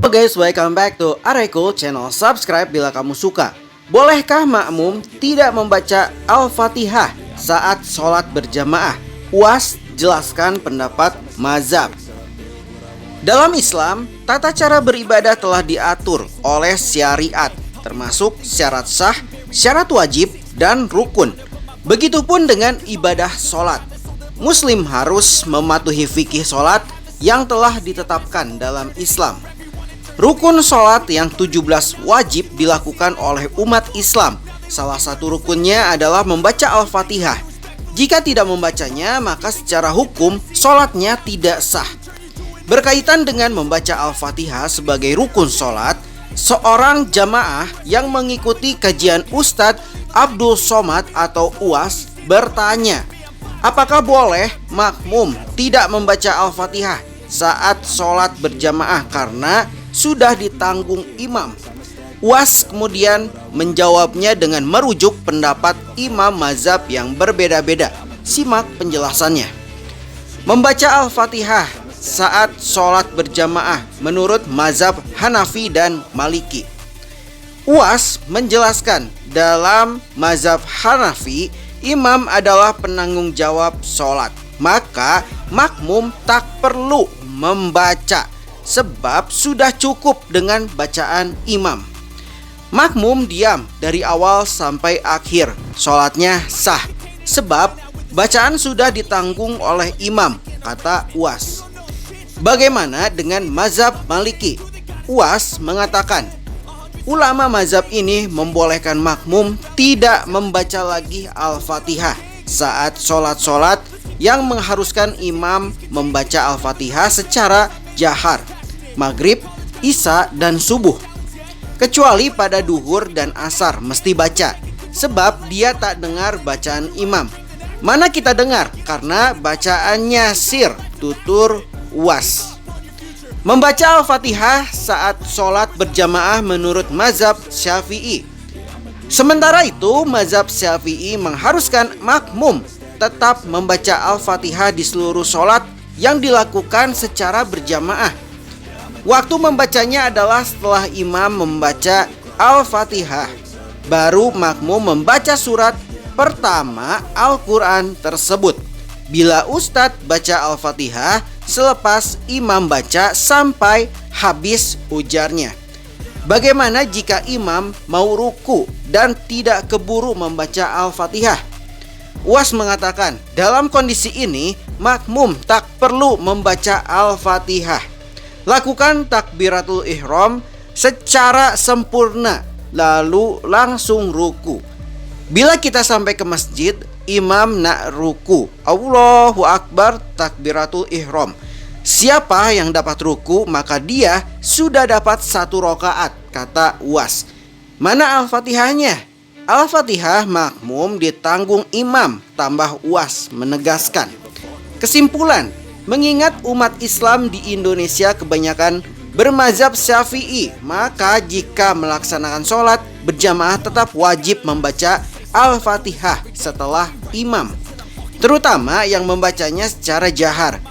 Guys, welcome back to Areko Channel. Subscribe bila kamu suka. Bolehkah makmum tidak membaca Al-Fatihah saat sholat berjamaah? UAS jelaskan pendapat mazhab. Dalam Islam, tata cara beribadah telah diatur oleh syariat, termasuk syarat sah, syarat wajib, dan rukun. Begitupun dengan ibadah sholat. Muslim harus mematuhi fikih sholat yang telah ditetapkan dalam Islam. Rukun sholat yang 17 wajib dilakukan oleh umat Islam. Salah satu rukunnya adalah membaca Al-Fatihah. Jika tidak membacanya, maka secara hukum sholatnya tidak sah. Berkaitan dengan membaca Al-Fatihah sebagai rukun sholat, seorang jamaah yang mengikuti kajian Ustadz Abdul Somad atau UAS bertanya, apakah boleh makmum tidak membaca Al-Fatihah saat sholat berjamaah karena sudah ditanggung imam? UAS kemudian menjawabnya dengan merujuk pendapat imam mazhab yang berbeda-beda. Simak penjelasannya. Membaca Al-Fatihah saat sholat berjamaah menurut mazhab Hanafi dan Maliki. UAS menjelaskan dalam mazhab Hanafi, imam adalah penanggung jawab sholat, maka makmum tak perlu membaca sebab sudah cukup dengan bacaan imam. Makmum diam dari awal sampai akhir, sholatnya sah sebab bacaan sudah ditanggung oleh imam, kata UAS. Bagaimana dengan mazhab Maliki? UAS mengatakan, ulama mazhab ini membolehkan makmum tidak membaca lagi Al-Fatihah saat sholat-sholat yang mengharuskan imam membaca Al-Fatihah secara jahar, maghrib, isya, dan subuh. Kecuali pada duhur dan asar mesti baca, sebab dia tak dengar bacaan imam. Mana kita dengar karena bacaannya sir, tutur UAS. Membaca Al-Fatihah saat sholat berjamaah menurut mazhab Syafi'i. Sementara itu, mazhab Syafi'i mengharuskan makmum tetap membaca Al-Fatihah di seluruh sholat yang dilakukan secara berjamaah. Waktu membacanya adalah setelah imam membaca Al-Fatihah, baru makmum membaca surat pertama Al-Quran tersebut. Bila ustadz baca Al-Fatihah selepas imam baca sampai habis, ujarnya. Bagaimana jika imam mau ruku dan tidak keburu membaca Al-Fatihah? UAS mengatakan, dalam kondisi ini makmum tak perlu membaca Al-Fatihah. Lakukan takbiratul ihram secara sempurna, lalu langsung ruku. Bila kita sampai ke masjid, imam nak ruku, Allahu Akbar, takbiratul ihram. Siapa yang dapat ruku, maka dia sudah dapat 1 rakaat, kata UAS. Mana Al-Fatihahnya? Al-Fatihah makmum ditanggung imam, tambah UAS menegaskan. Kesimpulan, mengingat umat Islam di Indonesia kebanyakan bermazhab Syafi'i, maka jika melaksanakan sholat berjamaah tetap wajib membaca Al-Fatihah setelah imam, terutama yang membacanya secara jahar.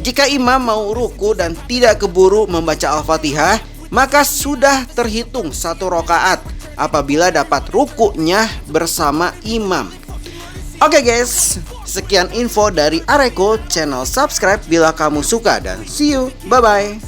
Jika imam mau ruku dan tidak keburu membaca Al-Fatihah, maka sudah terhitung 1 rakaat apabila dapat rukunya bersama imam. Oke guys, sekian info dari Areko Channel. Subscribe bila kamu suka dan see you, bye bye.